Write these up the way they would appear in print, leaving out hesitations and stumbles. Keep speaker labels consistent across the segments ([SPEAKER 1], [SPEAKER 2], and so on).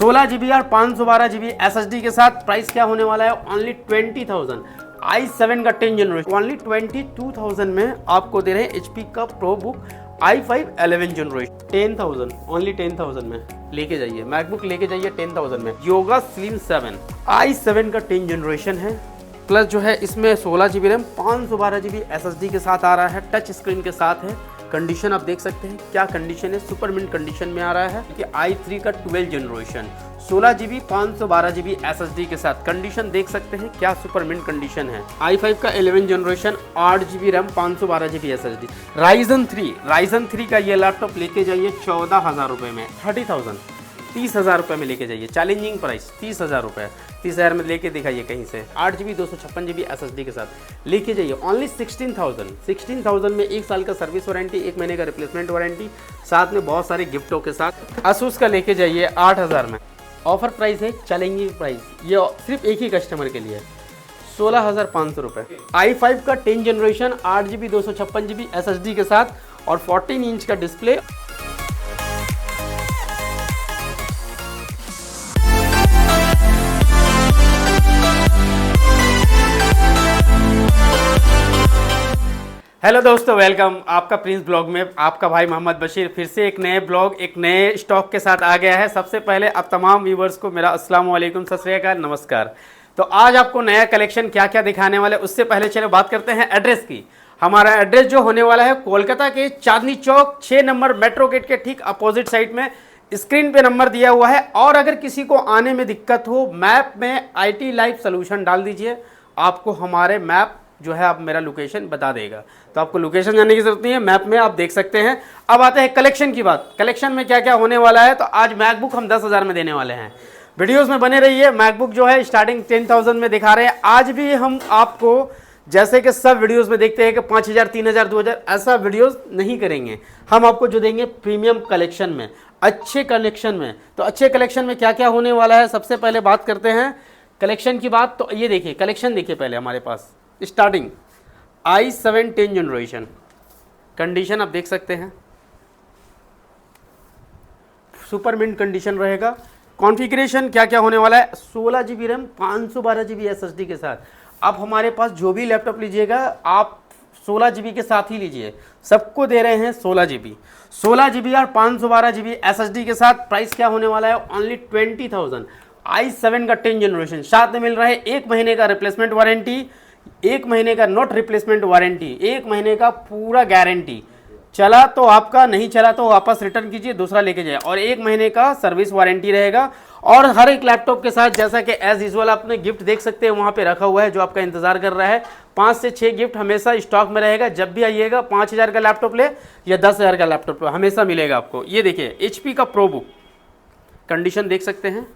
[SPEAKER 1] 16 GB और 512 GB SSD के साथ। प्राइस क्या होने वाला है, ओनली 20,000। i7 का 10 जनरेशन ओनली 22,000 में आपको दे रहे हैं। HP का pro book i5 11 generation 10,000, only 10,000 में लेके जाइए। मैकबुक लेके जाइए 10,000 में। योगा स्लिम 7 i7 का 10 जनरेशन है, प्लस जो है इसमें 16 GB रैम 512 GB SSD के साथ आ रहा है, टच स्क्रीन के साथ है। कंडीशन आप देख सकते हैं क्या कंडीशन है, सुपर मिंट कंडीशन में आ रहा है कि i3 का 12 जनरेशन 16 GB 512 GB SSD के साथ। कंडीशन देख सकते हैं क्या सुपर मिंट कंडीशन है। i5 का 11 generation 8 GB RAM 512 GB SSD। Ryzen 3 का ये लैपटॉप लेके जाइए 14,000 रुपये में, 30,000 रुपये में लेके जाइए। चैलेंजिंग प्राइस 30,000 रुपये, 30,000 में लेके दिखाइए कहीं से। 8 GB 256 GB SSD के साथ लेके जाइए ओनली 16,000 में। 1 साल का सर्विस वारंटी, 1 महीने का रिप्लेसमेंट वारंटी, साथ में बहुत सारे गिफ्टों के साथ। Asus का लेके जाइए 8,000 में। ऑफर प्राइस है, चैलेंजिंग प्राइस, ये सिर्फ एक ही कस्टमर के लिए 16,500 रुपये। i5 का 10 जनरेशन 8 GB 256 GB SSD के साथ और 14 इंच का डिस्प्ले। हेलो दोस्तों, वेलकम आपका प्रिंस ब्लॉग में। आपका भाई मोहम्मद बशीर फिर से एक नए ब्लॉग, एक नए स्टॉक के साथ आ गया है। सबसे पहले आप तमाम व्यूवर्स को मेरा अस्सलाम वालेकुम, सत श्री अकाल, नमस्कार। तो आज आपको नया कलेक्शन क्या क्या दिखाने वाले, उससे पहले चलो बात करते हैं एड्रेस की। हमारा एड्रेस जो होने वाला है कोलकाता के Chandni Chowk 6 number metro gate के ठीक अपोजिट साइड में। स्क्रीन पे नंबर दिया हुआ है। और अगर किसी को आने में दिक्कत हो, मैप में IT लाइव सोल्यूशन डाल दीजिए, आपको हमारे मैप जो है आप मेरा लोकेशन बता देगा। तो आपको लोकेशन जाने की जरूरत नहीं है, मैप में आप देख सकते हैं। अब आते हैं कलेक्शन की बात। कलेक्शन में क्या क्या होने वाला है, तो आज मैकबुक हम 10,000 में देने वाले हैं। वीडियोस में बने रहिए। मैकबुक जो है स्टार्टिंग 10,000 में दिखा रहे हैं। आज भी हम आपको जैसे कि सब वीडियोस में देखते हैं कि 5,000, 3,000, 2,000 ऐसा वीडियोस नहीं करेंगे। हम आपको जो देंगे प्रीमियम कलेक्शन में, अच्छे कलेक्शन में। तो अच्छे कलेक्शन में क्या क्या होने वाला है, सबसे पहले बात करते हैं कलेक्शन की बात। तो ये देखिए कलेक्शन देखिए पहले हमारे पास स्टार्टिंग i7 10 जनरेशन कंडीशन आप देख सकते हैं, सुपर मिंट कंडीशन रहेगा। कॉन्फ़िगरेशन क्या क्या होने वाला है, 16 GB रैम 512 GB SSD के साथ। आप हमारे पास जो भी लैपटॉप लीजिएगा आप 16 GB के साथ ही लीजिए, सबको दे रहे हैं 16 GB और 512 GB SSD के साथ। प्राइस क्या होने वाला है, ओनली 20,000। i7 का 10 जनरेशन, साथ में मिल रहा है 1 महीने का रिप्लेसमेंट वारंटी, 1 महीने का नॉट रिप्लेसमेंट वारंटी, 1 महीने का पूरा गारंटी। चला तो आपका, नहीं चला तो वापस रिटर्न कीजिए, दूसरा लेके जाए। और 1 महीने का सर्विस वारंटी रहेगा। और हर एक लैपटॉप के साथ जैसा कि एज यूजुअल आपने गिफ्ट देख सकते हैं वहाँ पे रखा हुआ है जो आपका इंतजार कर रहा है। 5 से 6 गिफ्ट हमेशा स्टॉक में रहेगा। जब भी आइएगा 5,000 का लैपटॉप ले या 10,000 का लैपटॉप हमेशा मिलेगा आपको। ये देखिए HP का प्रो बुक कंडीशन देख सकते हैं,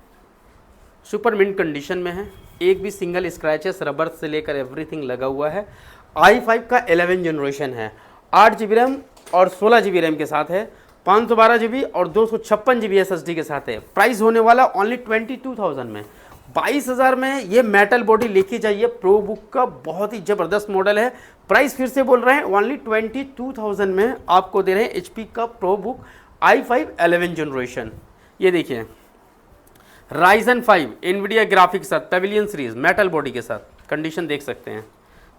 [SPEAKER 1] सुपर मिंट कंडीशन में है, एक भी सिंगल स्क्रैचेस, रबर से लेकर एवरीथिंग लगा हुआ है। i5 का 11 जनरेशन है, 8 GB रैम और 16 GB रैम के साथ है, 512 GB और 256 GB SSD के साथ है। प्राइस होने वाला ओनली 22,000 में। 22,000 में ये मेटल बॉडी लेके जाइए। प्रो बुक का बहुत ही ज़बरदस्त मॉडल है। प्राइस फिर से बोल रहे हैं ओनली 22,000 में आपको दे रहे हैं HP का प्रो बुक i5 11 जनरेशन। ये देखिए Ryzen 5 NVIDIA ग्राफिक के साथ पेविलियन सीरीज मेटल बॉडी के साथ। कंडीशन देख सकते हैं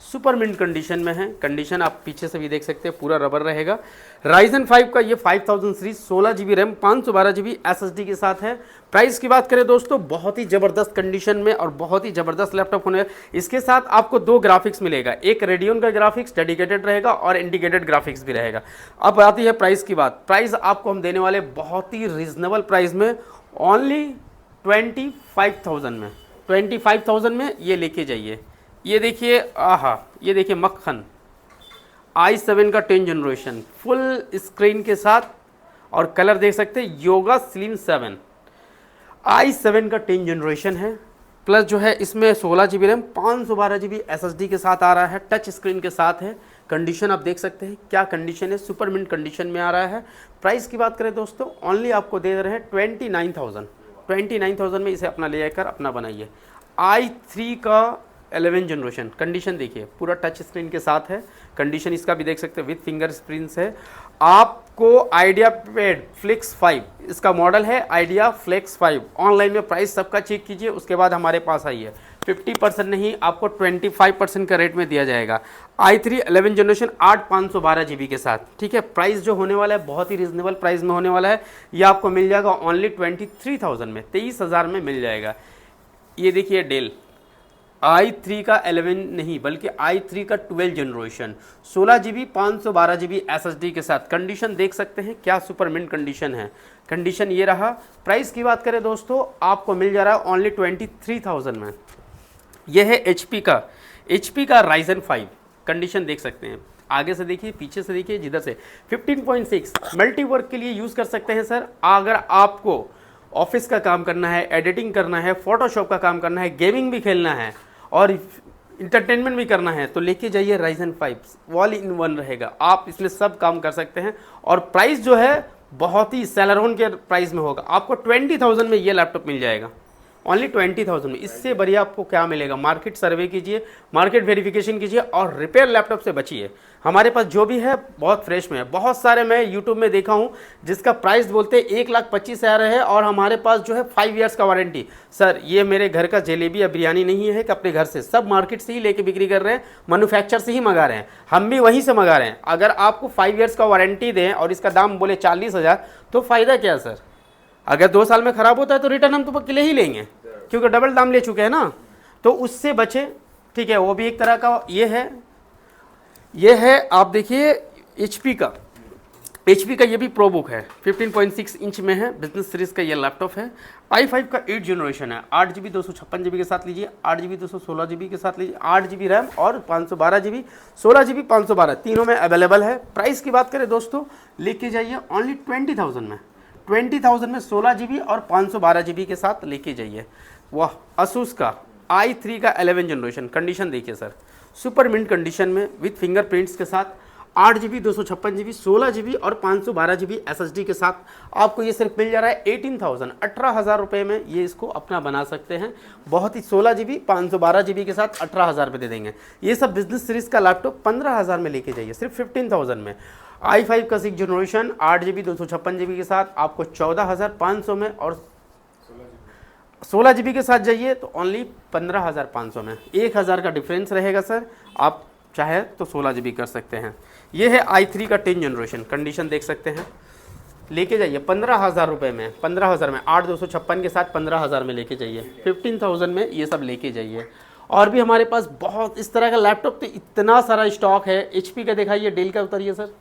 [SPEAKER 1] सुपर मिंट कंडीशन में है। कंडीशन आप पीछे से भी देख सकते हैं, पूरा रबर रहेगा। Ryzen 5 का ये 5000 series 16 GB RAM 512 GB SSD के साथ है। प्राइस की बात करें दोस्तों, बहुत ही ज़बरदस्त कंडीशन में और बहुत ही ज़बरदस्त लैपटॉप होने। इसके साथ आपको 2 ग्राफिक्स मिलेगा, एक रेडियन का ग्राफिक्स डेडिकेटेड रहेगा और इंटीग्रेटेड ग्राफिक्स भी रहेगा। अब आती है प्राइस की बात। प्राइस आपको हम देने वाले बहुत ही रीजनेबल प्राइस में, ओनली 25,000 में। 25,000 में ये लेके जाइए। ये देखिए, आहा, ये देखिए मक्खन i7 का 10 जनरेशन फुल स्क्रीन के साथ और कलर देख सकते हैं, योगा स्लिम 7 i7 का 10 जनरेशन है। प्लस जो है इसमें 16 GB रैम 512 GB SSD के साथ आ रहा है, टच स्क्रीन के साथ है। कंडीशन आप देख सकते हैं क्या कंडीशन है, सुपर मिंट कंडीशन में आ रहा है। प्राइस की बात करें दोस्तों, ओनली आपको दे रहे हैं 29,000 में। इसे अपना ले जाकर अपना बनाइए। i3 का 11 जनरेशन कंडीशन देखिए, पूरा टच स्क्रीन के साथ है। कंडीशन इसका भी देख सकते हैं, विथ फिंगर प्रिंट्स है। आपको आइडिया पैड फ्लिक्स 5 इसका मॉडल है, आइडिया फ्लेक्स 5। ऑनलाइन में प्राइस सबका चेक कीजिए, उसके बाद हमारे पास आई है। 50% नहीं, आपको 25% का रेट में दिया जाएगा। i3 11 जनरेशन 8 512 GB के साथ, ठीक है। प्राइस जो होने वाला है बहुत ही रिजनेबल प्राइस में होने वाला है। ये आपको मिल जाएगा ओनली 23,000 में, 23,000 में मिल जाएगा। ये देखिए डेल i3 का 11 नहीं बल्कि i3 का 12 जनरेशन 16 GB 512 GB SSD के साथ। कंडीशन देख सकते हैं क्या सुपर मिंट कंडीशन है। कंडीशन ये रहा। प्राइस की बात करें दोस्तों, आपको मिल जा रहा है ओनली 23,000 में। यह है HP का Ryzen 5। कंडीशन देख सकते हैं, आगे से देखिए, पीछे से देखिए, जिधर से 15.6 मल्टीवर्क के लिए यूज़ कर सकते हैं सर। अगर आपको ऑफिस का काम करना है, एडिटिंग करना है, फोटोशॉप का काम करना है, गेमिंग भी खेलना है और इंटरटेनमेंट भी करना है तो लेके जाइए Ryzen 5, ऑल इन वन रहेगा। आप इसमें सब काम कर सकते हैं और प्राइस जो है बहुत ही सेलरोन के प्राइस में होगा। आपको 20,000 में ये लैपटॉप मिल जाएगा, ओनली 20,000 में। इससे बढ़िया आपको क्या मिलेगा? मार्केट सर्वे कीजिए, मार्केट वेरिफिकेशन कीजिए और रिपेयर लैपटॉप से बचिए। हमारे पास जो भी है बहुत फ्रेश में है। बहुत सारे मैं यूट्यूब में देखा हूँ जिसका प्राइस बोलते हैं 1,25,000 है और हमारे पास जो है 5 ईयर्स का वारंटी। सर ये मेरे घर का जलेबी या बिरयानी नहीं है कि अपने घर से, सब मार्केट से ही लेके बिक्री कर रहे हैं, मैन्युफैक्चर से ही मंगा रहे हैं, हम भी वहीं से मंगा रहे हैं। अगर आपको 5 ईयर्स का वारंटी दें और इसका दाम बोले 40,000 तो फ़ायदा क्या सर? अगर 2 साल में ख़राब होता है तो रिटर्न हम तो पक्के ले ही लेंगे, क्योंकि डबल दाम ले चुके हैं ना। तो उससे बचे, ठीक है। वो भी एक तरह का ये है आप देखिए HP का ये भी प्रो बुक है, 15.6 इंच में है, बिजनेस सीरीज का ये लैपटॉप है। i5 का 8 जनरेशन है, 8 GB 256 GB के साथ लीजिए, 8 GB 216 GB के साथ लीजिए, 8 GB रैम और 512 GB, 16 GB 512, तीनों में अवेलेबल है। प्राइस की बात करें दोस्तों, लेके जाइए ओनली 20,000 में। 20,000 में 16 GB और 512 GB के साथ लेके जाइए। वाह, Asus का i3 का 11 जनरेशन। कंडीशन देखिए सर, सुपर मिंट कंडीशन में विथ फिंगरप्रिंट्स के साथ, 8 GB 256 GB 16 GB और 512 GB SSD के साथ आपको ये सिर्फ मिल जा रहा है 18,000, 18,000 रुपये में। ये इसको अपना बना सकते हैं बहुत ही। 16 GB 512 GB के साथ 18,000 रुपये दे देंगे। ये सब बिजनेस सीरीज़ का लैपटॉप 15,000 में लेके जाइए, सिर्फ 15,000 में। i5 का 6 जनरेशन 8 GB 256 GB के साथ आपको 14,500 में, और 16 GB के साथ जाइए तो ओनली 15,500 में। 1,000 का डिफरेंस रहेगा सर। आप चाहे तो 16 GB कर सकते हैं। ये है i3 का 10 जनरेशन। कंडीशन देख सकते हैं, लेके जाइए 15,000 रुपये में, 15,000 में, 8,256 के साथ 15,000 में लेके जाइए, 15,000 में ये सब लेके जाइए। और भी हमारे पास बहुत इस तरह का लैपटॉप तो इतना सारा स्टॉक है। HP का दिखाइए, डेल का उतारिए सर।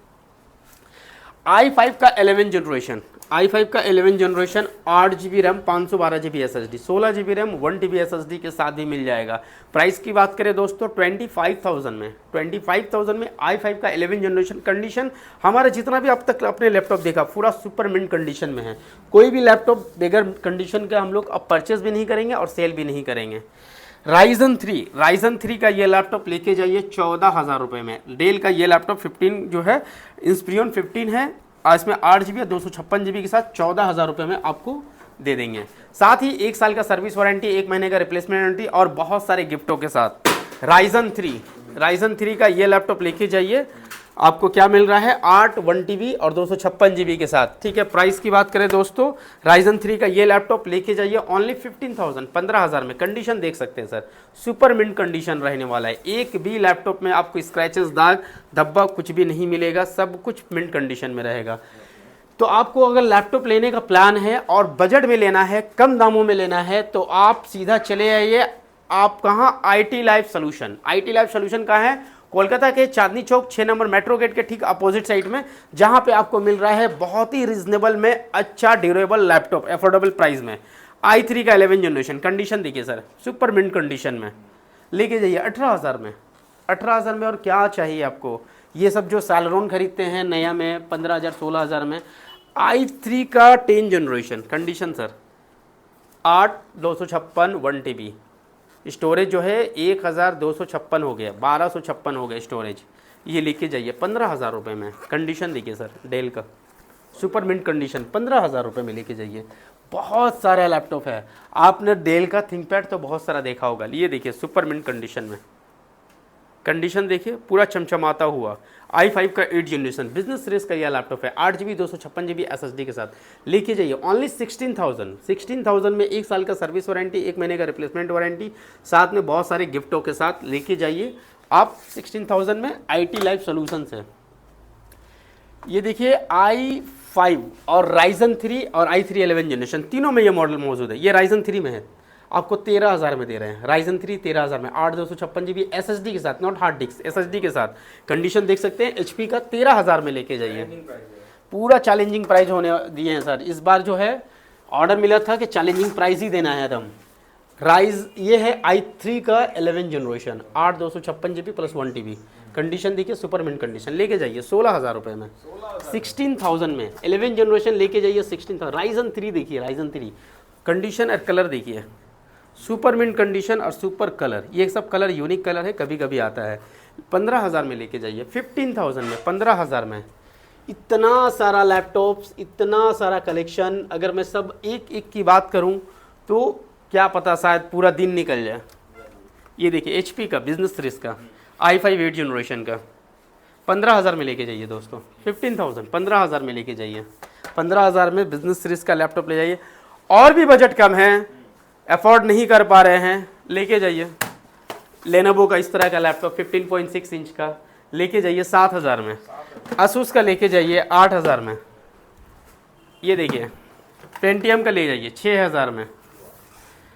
[SPEAKER 1] i5 का 11 जनरेशन, i5 का 11 generation 8 GB RAM 512 GB SSD, 16 GB RAM 1 TB SSD के साथ ही मिल जाएगा। प्राइस की बात करें दोस्तों 25,000 में, 25,000 में i5 का 11 जनरेशन। कंडीशन हमारा जितना भी अब तक अपने लैपटॉप देखा पूरा सुपर मिंट कंडीशन में है। कोई भी लैपटॉप बगैर कंडीशन का हम लोग अब परचेज भी नहीं करेंगे और सेल भी नहीं करेंगे। Ryzen 3 का ये लैपटॉप लेके जाइए 14,000 रुपये में। डेल का ये लैपटॉप 15 जो है इंस्पिरियन 15 है, इसमें 8 GB 256 GB के साथ 14,000 रुपये में आपको दे देंगे। साथ ही 1 साल का सर्विस वारंटी, 1 महीने का रिप्लेसमेंट वारंटी और बहुत सारे गिफ्टों के साथ। Ryzen 3 का ये लैपटॉप लेके जाइए, आपको क्या मिल रहा है 8 1 TB और 256 GB के साथ, ठीक है। प्राइस की बात करें दोस्तों, Ryzen 3 का ये लैपटॉप लेके जाइए ओनली 15,000, 15,000 में। कंडीशन देख सकते हैं सर, सुपर मिंट कंडीशन रहने वाला है। एक भी लैपटॉप में आपको स्क्रैचेस, दाग धब्बा कुछ भी नहीं मिलेगा, सब कुछ मिंट कंडीशन में रहेगा। तो आपको अगर लैपटॉप लेने का प्लान है और बजट में लेना है, कम दामों में लेना है, तो आप सीधा चले आइए। आप कहाँ? IT लाइफ सोल्यूशन कहाँ है? कोलकाता के Chandni Chowk 6 number metro gate के ठीक अपोजिट साइड में, जहां पे आपको मिल रहा है बहुत ही रिजनेबल में अच्छा ड्यूरेबल लैपटॉप एफोर्डेबल प्राइस में। i3 का 11 जनरेशन। कंडीशन देखिए सर, सुपर मिंट कंडीशन में लेके जाइए 18,000 में। 18,000 में और क्या चाहिए आपको? ये सब जो सैलरोन खरीदते हैं नया में 15,000 16,000 में। i3 का 10 generation. Condition sir 8 256 1 TB storage जो है 1,256 हो गया, 1,256 हो गया स्टोरेज। ये लेके जाइए 15,000 रुपये में। कंडीशन देखिए सर, डेल का सुपर मिंट कंडीशन 15,000 रुपये में लेके जाइए। बहुत सारा लैपटॉप है। आपने डेल का थिंकपैड तो बहुत सारा देखा होगा, ये देखिए सुपर मिंट कंडीशन में। कंडीशन देखिए पूरा चमचमाता हुआ। i5 का 8 जनरेशन बिजनेस सीरीज का यह लैपटॉप है, 8GB 256GB SSD के साथ लेके जाइए ओनली 16,000 में 1 साल का सर्विस वारंटी, 1 महीने का रिप्लेसमेंट वारंटी, साथ में बहुत सारे गिफ्टों के साथ लेके जाइए आप 16,000 में। IT लाइफ सॉल्यूशंस है। ये देखिए i5 और Ryzen 3 और i3 11 जनरेशन तीनों में ये मॉडल मौजूद है। ये Ryzen 3 में है, आपको 13,000 में दे रहे हैं। Ryzen 3 13,000 में 8 256GB SSD के साथ, नॉट हार्ड डिस्क, SSD के साथ। कंडीशन देख सकते हैं HP का 13,000 में लेके जाइए। पूरा चैलेंजिंग प्राइस होने दिए हैं सर। इस बार जो है ऑर्डर मिला था कि चैलेंजिंग प्राइस ही देना है एकदम। ये है i3 का 11 generation 8 256GB plus 1TB। Condition देखिए सुपर मिंट कंडीशन, लेके जाइए 16,000 रुपये में, 16,000 में 11 जनरेशन लेके जाइए 16,000। Ryzen 3 देखिए, Ryzen 3 कंडीशन और कलर देखिए, सुपर मिंट कंडीशन और सुपर कलर, ये सब कलर यूनिक कलर है, कभी कभी आता है। 15,000 में लेके जाइए, 15,000 में, 15,000 में। इतना सारा लैपटॉप्स, इतना सारा कलेक्शन, अगर मैं सब एक एक की बात करूं तो क्या पता शायद पूरा दिन निकल जाए। ये देखिए HP का बिजनेस सीरीज का i5 8 जनरेशन का 15,000 में लेके जाइए दोस्तों। 15,000 15,000 में लेके जाइए, 15,000 में बिजनेस सीरीज का लैपटॉप ले जाइए। और भी बजट कम है, अफोर्ड नहीं कर पा रहे हैं, लेके जाइए लेनोवो का इस तरह का लैपटॉप 15.6 इंच का लेके जाइए 7,000 में। Asus का लेके जाइए 8,000 में। ये देखिए पेंटियम का ले जाइए 6,000 में।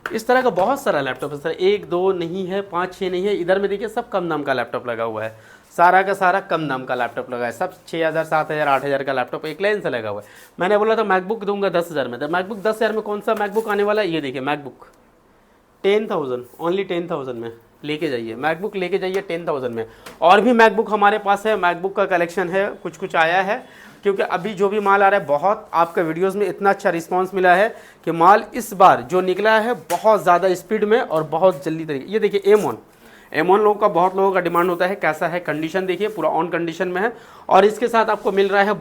[SPEAKER 1] इस तरह का बहुत सारा लैपटॉप है सर, 1 2 नहीं है, 5 6 नहीं है। इधर में देखिए सब कम दाम का लैपटॉप लगा हुआ है, सारा का सारा कम दाम का लैपटॉप लगा है। सब 6,000 7,000 8,000 का लैपटॉप एक लाइन से लगा हुआ है। मैंने बोला था मैकबुक दूंगा 10,000 में, तो मैकबुक 10,000 में कौन सा मैकबुक आने वाला है? ये देखिए मैकबुक 10,000, ओनली 10,000 में लेके जाइए। मैकबुक लेके जाइए 10,000 में। और भी मैकबुक हमारे पास है, मैकबुक का कलेक्शन है, कुछ कुछ आया है, क्योंकि अभी जो भी माल आ रहा है बहुत आपका वीडियोस में इतना अच्छा रिस्पांस मिला है कि माल इस बार जो निकला है बहुत ज़्यादा स्पीड में और बहुत जल्दी तरीके। ये देखिए M1 लोगों का, बहुत लोगों का डिमांड होता है। कैसा है कंडीशन देखिए, पूरा ऑन कंडीशन में है। और इसके साथ आपको मिल रहा है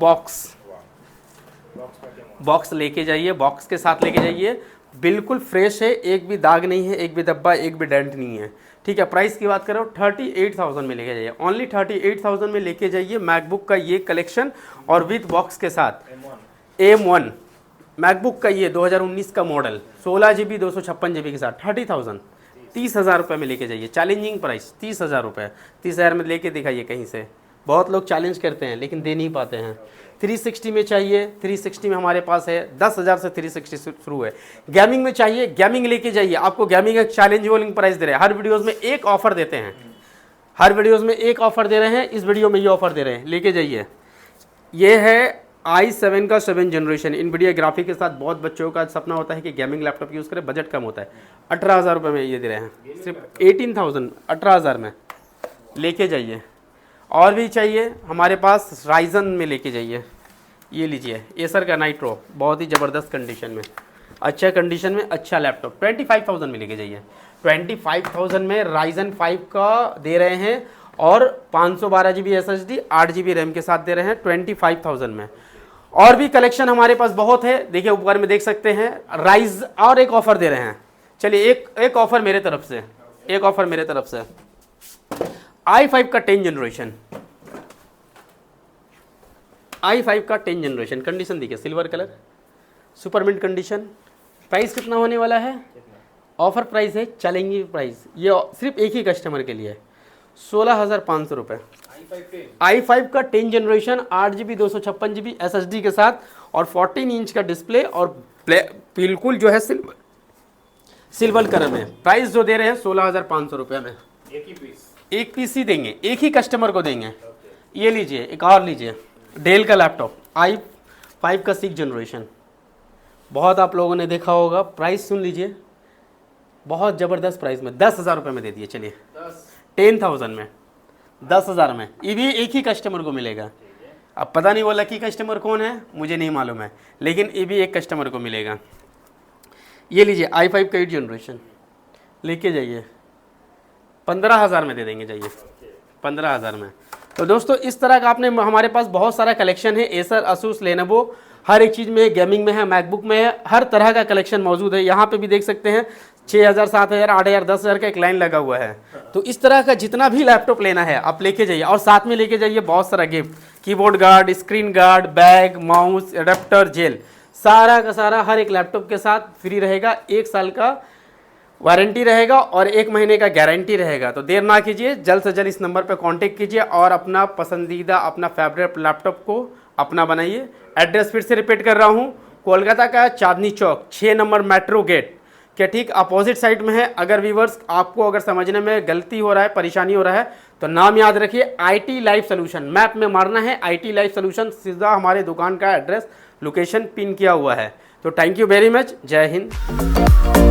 [SPEAKER 1] बॉक्स लेके जाइए, बॉक्स के साथ लेके जाइए। बिल्कुल फ्रेश है, एक भी दाग नहीं है, एक भी धब्बा, एक भी डेंट नहीं है। ठीक है, प्राइस की बात करो 38,000 में लेके जाइए, ओनली 38,000 में लेके जाइए मैकबुक का ये कलेक्शन और विद बॉक्स के साथ। M1 मैकबुक का ये 2019 का मॉडल 16GB 256GB के साथ 30,000, 30,000 रुपये में लेके जाइए। चैलेंजिंग प्राइस 30,000 रुपये, 30,000 में लेके दिखाइए कहीं से। बहुत लोग चैलेंज करते हैं लेकिन दे नहीं पाते हैं। 360 में चाहिए, 360 में हमारे पास है, 10,000 से 360 शुरू है। गेमिंग में चाहिए, गेमिंग लेके जाइए। आपको गेमिंग एक चैलेंज वाली प्राइस दे रहे हैं, हर वीडियोस में एक ऑफर देते हैं, हर वीडियोस में एक ऑफर दे रहे हैं। इस वीडियो में ये ऑफर दे रहे हैं, लेके जाइए। ये है i7 का 7 जनरेशन इनविडिया ग्राफिक के साथ। बहुत बच्चों का सपना होता है कि गेमिंग लैपटॉप यूज़ करें, बजट कम होता है। 18,000 रुपये में ये दे रहे हैं, सिर्फ 18,000, 18,000 में लेके जाइए। और भी चाहिए हमारे पास राइजन में लेके जाइए। ये लीजिए एसर का नाइट्रो, बहुत ही ज़बरदस्त कंडीशन में, अच्छा कंडीशन में, अच्छा लैपटॉप 25,000 में लेके जाइए। 25,000 में राइजन 5 का दे रहे हैं और 512GB SSD 8GB रैम के साथ दे रहे हैं 25,000 में। और भी कलेक्शन हमारे पास बहुत है, देखिए ऊपर में देख सकते हैं। राइज और एक ऑफर दे रहे हैं, चलिए एक ऑफर मेरे तरफ से, एक ऑफर मेरे तरफ से। i5 का 10 जनरेशन, i5 का 10 जनरेशन कंडीशन देखिए, silver colour, super mint condition. Price कितना होने वाला है? ऑफर प्राइस है, चैलेंजिंग प्राइस। ये सिर्फ एक ही कस्टमर के लिए है, 16,500 रुपये। i5 का 10 जनरेशन 8GB 256GB SSD के साथ और 14 इंच का डिस्प्ले और बिल्कुल जो है सिल्वर कलर में। प्राइस जो दे रहे हैं 16,500 रुपये में। एक पीस ही देंगे, एक ही कस्टमर को देंगे। ये लीजिए, एक और लीजिए, डेल का लैपटॉप i5 का 6 जनरेशन, बहुत आप लोगों ने देखा होगा। प्राइस सुन लीजिए, बहुत ज़बरदस्त प्राइस में 10,000 रुपये में दे दिए। चलिए 10,000 में, 10,000 में। ये भी एक ही कस्टमर को मिलेगा। अब पता नहीं वो लकी कस्टमर कौन है, मुझे नहीं मालूम है, लेकिन ये भी एक कस्टमर को मिलेगा। ये लीजिए i5 का 8 जनरेशन लेके जाइए, 15,000 में दे देंगे, जाइए 15,000 में। तो दोस्तों इस तरह का आपने, हमारे पास बहुत सारा कलेक्शन है। एसर, असूस, लेनोवो हर एक चीज़ में, गेमिंग में है, मैकबुक में है, हर तरह का कलेक्शन मौजूद है। यहाँ पे भी देख सकते हैं 6000, 7000, 8000, 10,000 का एक लाइन लगा हुआ है। तो इस तरह का जितना भी लैपटॉप लेना है आप लेके जाइए, और साथ में लेके जाइए बहुत सारा gift, keyboard guard, screen guard, bag, mouse, adapter, gel, सारा का सारा हर एक लैपटॉप के साथ फ्री रहेगा। 1 साल का वारंटी रहेगा और 1 महीने का गारंटी रहेगा। तो देर ना कीजिए, जल्द से जल्द इस नंबर पर कांटेक्ट कीजिए और अपना पसंदीदा, अपना फेवरेट लैपटॉप को अपना बनाइए। एड्रेस फिर से रिपीट कर रहा हूँ, कोलकाता का Chandni Chowk 6 number metro gate के ठीक अपोजिट साइड में है। अगर व्यूवर्स आपको अगर समझने में गलती हो रहा है, परेशानी हो रहा है, तो नाम याद रखिए, IT लाइफ सोल्यूशन। मैप में मारना है IT लाइफ सोल्यूशन, सीधा हमारे दुकान का एड्रेस, लोकेशन पिन किया हुआ है। तो थैंक यू वेरी मच, जय हिंद।